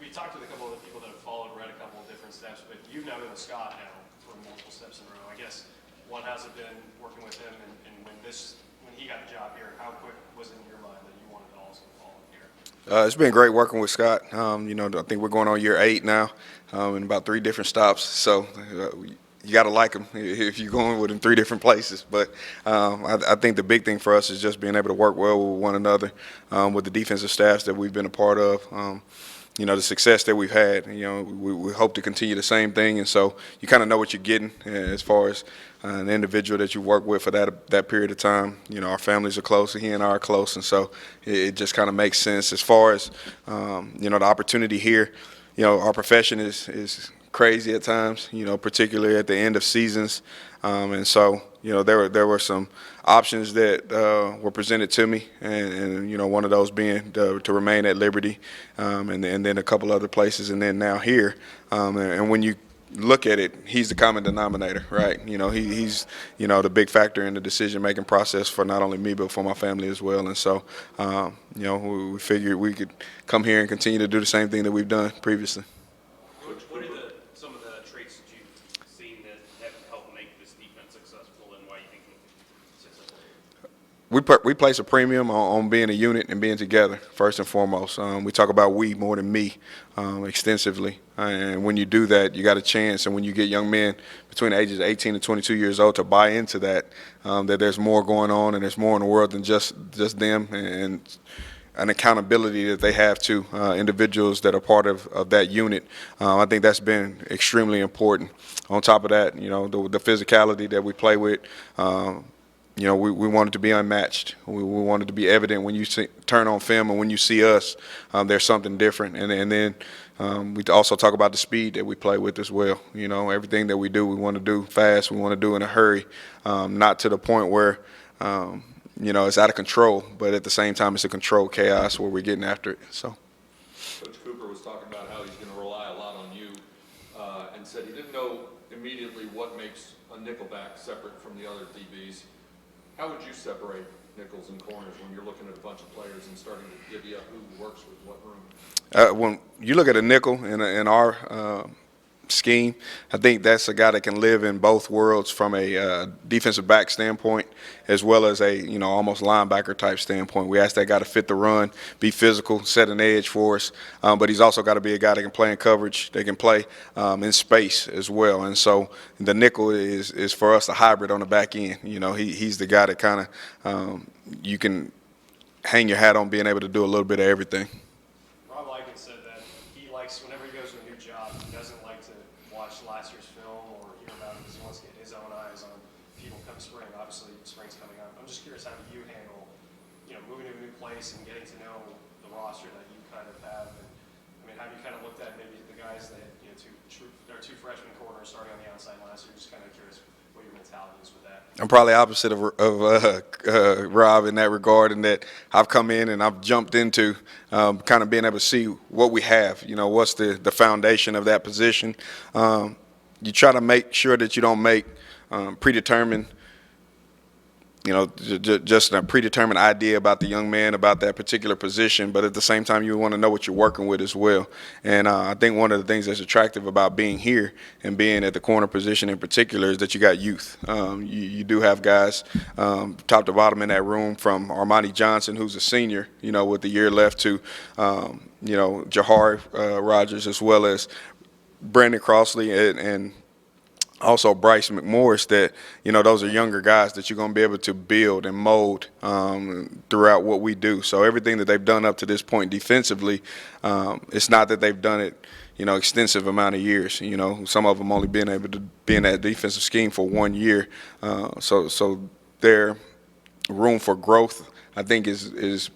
we talked with a couple of the people that have followed, read a couple of different steps, but you've now been with Scott now for multiple steps in a row. I guess how's it been working with him, and when he got the job here, how quick was it in your mind that you wanted to also follow here? It's been great working with Scott. I think we're going on year 8 now, in about 3 different stops. So you got to like him if you're going with him 3 different places. But I think the big thing for us is just being able to work well with one another, with the defensive staffs that we've been a part of. The success that we've had, we hope to continue the same thing. And so you kind of know what you're getting as far as an individual that you work with for that period of time. Our families are close, he and I are close, and so it just kind of makes sense. As far as, the opportunity here, our profession is crazy at times, particularly at the end of seasons. And so, there were some options that were presented to me, and one of those being to remain at Liberty, and then a couple other places, and then now here. And when you look at it, he's the common denominator, right? He's the big factor in the decision-making process for not only me but for my family as well. And so, we figured we could come here and continue to do the same thing that we've done previously. What are some of the traits that you've seen that have helped make this defense successful, and why you think it's successful? We place a premium on being a unit and being together, first and foremost. We talk about we more than me extensively. And when you do that, you got a chance. And when you get young men between the ages of 18 and 22 years old to buy into that, that there's more going on and there's more in the world than just them, and an accountability that they have to individuals that are part of that unit. I think that's been extremely important. On top of that, the physicality that we play with, we wanted to be unmatched. We wanted to be evident when you turn on film and when you see us, there's something different. And then we also talk about the speed that we play with as well. Everything that we do, we want to do fast. We want to do in a hurry, not to the point where it's out of control, but at the same time, it's a controlled chaos where we're getting after it. So, Coach Cooper was talking about how he's going to rely a lot on you, and said he didn't know immediately what makes a nickelback separate from the other DBs. How would you separate nickels and corners when you're looking at a bunch of players and starting to divvy up who works with what room? When you look at a nickel in our scheme, I think that's a guy that can live in both worlds from a defensive back standpoint as well as a almost linebacker type standpoint. We ask that guy to fit the run, be physical, set an edge for us, but he's also got to be a guy that can play in coverage, that can play in space as well. And so the nickel is for us a hybrid on the back end. He's the guy that kind of you can hang your hat on being able to do a little bit of everything. Whenever he goes to a new job, he doesn't like to watch last year's film or hear about it because he wants to get his own eyes on people come spring. Obviously, spring's coming up. I'm just curious, how do you handle, moving to a new place and getting to know the roster that you kind of have? And, have you kind of looked at maybe the guys that, two freshman corners starting on the outside last year? Just kind of curious what your mentality is with that. I'm probably opposite of Rob in that regard, in that I've come in and I've jumped into kind of being able to see what we have. What's the foundation of that position. You try to make sure that you don't make predetermined, just a predetermined idea about the young man, about that particular position, but at the same time, you want to know what you're working with as well. And I think one of the things that's attractive about being here and being at the corner position in particular is that you got youth. You do have guys top to bottom in that room, from Armani Johnson, who's a senior, with the year left, to, Jahari Rogers, as well as Brandon Crossley and also Bryce McMorris, that those are younger guys that you're going to be able to build and mold throughout what we do. So everything that they've done up to this point defensively, it's not that they've done it extensive amount of years. Some of them only being able to be in that defensive scheme for 1 year. So their room for growth, I think, is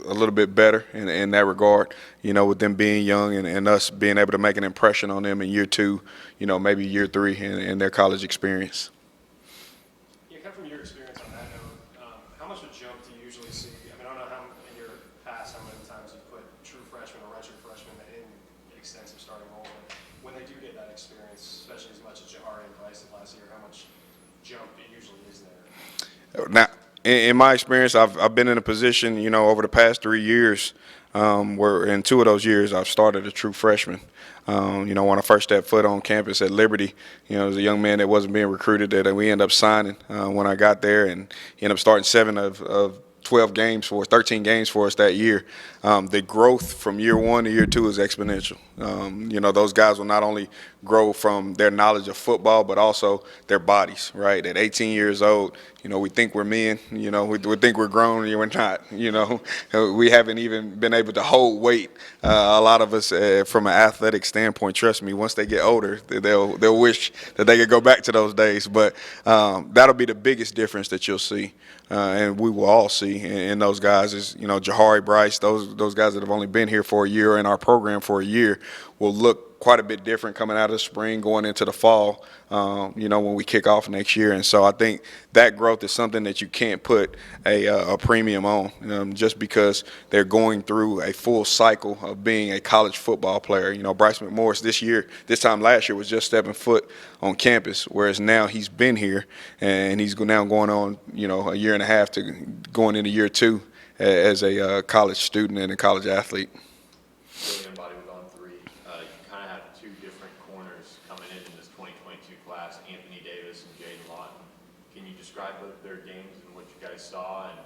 a little bit better in that regard, with them being young and us being able to make an impression on them in year 2, maybe year 3 in their college experience. Yeah, kind of from your experience on that note, how much of a jump do you usually see? I don't know how in your past how many times you've put true freshmen or redshirt freshmen in extensive starting roles, but when they do get that experience, especially as much as Jahari and Bryce did last year, how much jump it usually is there? Now, in my experience, I've been in a position, over the past 3 years, where in 2 of those years I've started a true freshman. When I first stepped foot on campus at Liberty, there was a young man that wasn't being recruited that we ended up signing when I got there, and he ended up starting 7 of 12 games for us, 13 games for us that year. The growth from year 1 to year 2 is exponential. Those guys will not only grow from their knowledge of football, but also their bodies, right? At 18 years old, we think we're men, we think we're grown, and we're not, We haven't even been able to hold weight. A lot of us, from an athletic standpoint, trust me, once they get older, they'll wish that they could go back to those days. But that'll be the biggest difference that you'll see, and we will all see in those guys is, Jahari Bryce, those guys that have only been here for a year in our program for a year will look quite a bit different coming out of the spring, going into the fall, when we kick off next year. And so I think that growth is something that you can't put a premium on, just because they're going through a full cycle of being a college football player. Bryce McMorris this time last year was just stepping foot on campus, whereas now he's been here and he's now going on, a year and a half to going into year 2 as a college student and a college athlete. Anybody with on 3, you kind of have 2 different corners coming in this 2022 class, Anthony Davis and Jaden Lawton. Can you describe their games and what you guys saw, and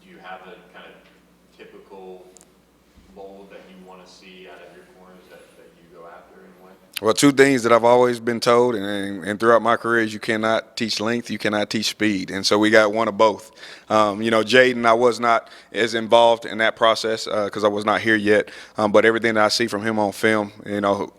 do you have a kind of typical mold that you want to see out of your corners that you go after and win? Well, 2 things that I've always been told and throughout my career is you cannot teach length, you cannot teach speed. And so we got one of both. Jaden, I was not as involved in that process because I was not here yet. But everything that I see from him on film,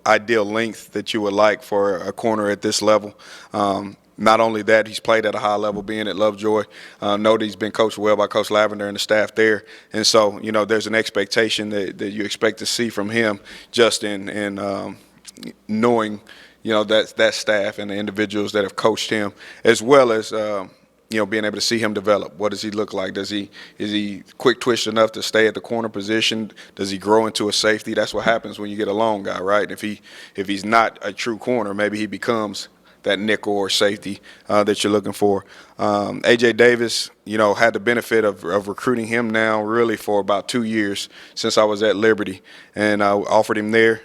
ideal length that you would like for a corner at this level. Not only that, he's played at a high level, being at Lovejoy. Know that he's been coached well by Coach Lavender and the staff there. And so, there's an expectation that you expect to see from him just in knowing, that staff and the individuals that have coached him, as well as, being able to see him develop. What does he look like? Is he quick twitch enough to stay at the corner position? Does he grow into a safety? That's what happens when you get a long guy, right? If he's not a true corner, maybe he becomes that nickel or safety that you're looking for. A.J. Davis, had the benefit of recruiting him now really for about 2 years since I was at Liberty, and I offered him there.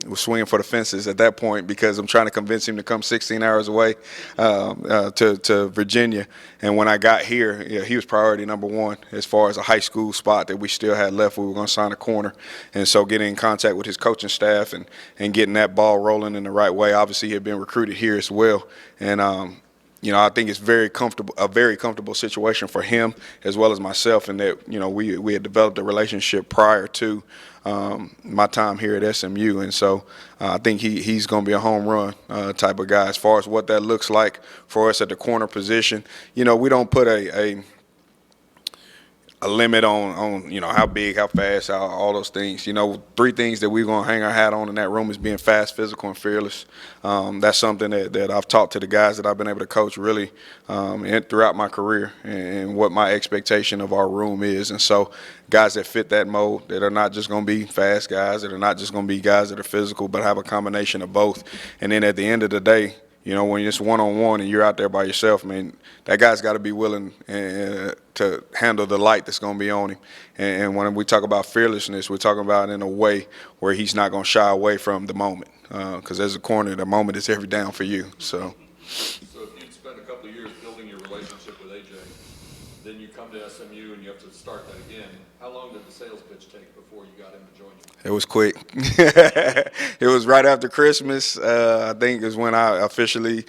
Was swinging for the fences at that point because I'm trying to convince him to come 16 hours away to Virginia. And when I got here, he was priority number 1 as far as a high school spot that we still had left. We were going to sign a corner. And so getting in contact with his coaching staff and getting that ball rolling in the right way. Obviously, he had been recruited here as well. And I think it's a very comfortable situation for him as well as myself, in that we had developed a relationship prior to my time here at SMU, and so I think he's going to be a home run type of guy. As far as what that looks like for us at the corner position, we don't put a limit on how big, how fast, all those things. 3 things that we're going to hang our hat on in that room is being fast, physical, and fearless. That's something that I've taught to the guys that I've been able to coach really and throughout my career, and what my expectation of our room is. And so guys that fit that mold, that are not just going to be fast guys, that are not just going to be guys that are physical, but have a combination of both. And then at the end of the day, when it's one-on-one and you're out there by yourself, that guy's got to be willing to handle the light that's going to be on him. And when we talk about fearlessness, we're talking about in a way where he's not going to shy away from the moment. Because as a corner, the moment is every down for you. So if you'd spent a couple of years building your relationship with AJ, then you come to SMU and you have to start that again, how long did the sales pitch take before you got him to join you? It was quick. It was right after Christmas, I think, is when I officially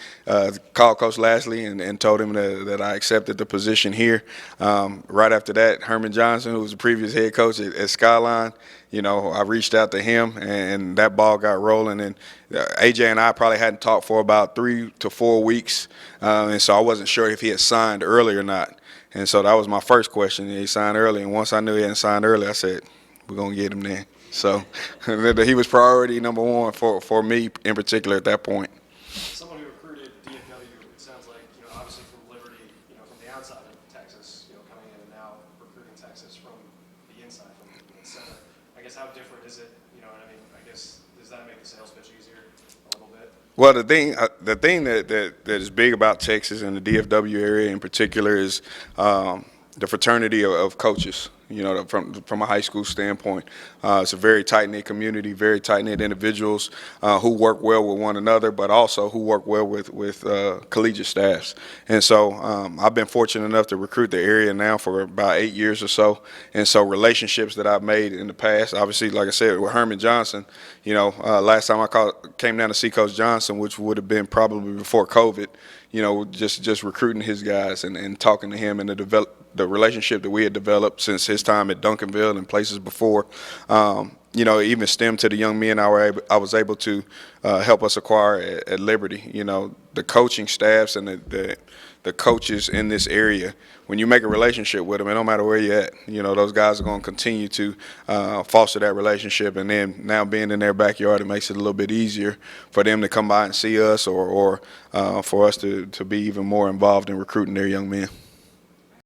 called Coach Lashley and told him that I accepted the position here. Right after that, Herman Johnson, who was the previous head coach at Skyline, I reached out to him, and that ball got rolling. And AJ and I probably hadn't talked for about 3 to 4 weeks, and so I wasn't sure if he had signed early or not. And so that was my first question. He signed early, and once I knew he hadn't signed early, I said, we're going to get him then. So he was priority number 1 for me in particular at that point. Someone who recruited DFW, it sounds like, obviously from Liberty, from the outside of Texas, coming in, and now recruiting Texas from the inside, from the center. I guess how different is it? I guess, does that make the sales pitch easier a little bit? Well, the thing that is big about Texas and the DFW area in particular is the fraternity of coaches. you know, from a high school standpoint. It's a very tight-knit community, very tight-knit individuals who work well with one another, but also who work well with collegiate staffs. And so I've been fortunate enough to recruit the area now for about 8 years or so. And so relationships that I've made in the past, obviously, like I said, with Herman Johnson, you know, last time I came down to see Coach Johnson, which would have been probably before COVID, you know, just recruiting his guys and talking to him and the relationship that we had developed since his time at Duncanville and places before, you know, even stemmed to the young men I was able to help us acquire at Liberty. You know, the coaching staffs and the coaches in this area, when you make a relationship with them, it don't matter where you're at, you know, those guys are going to continue to foster that relationship. And then now being in their backyard, it makes it a little bit easier for them to come by and see us or for us to be even more involved in recruiting their young men.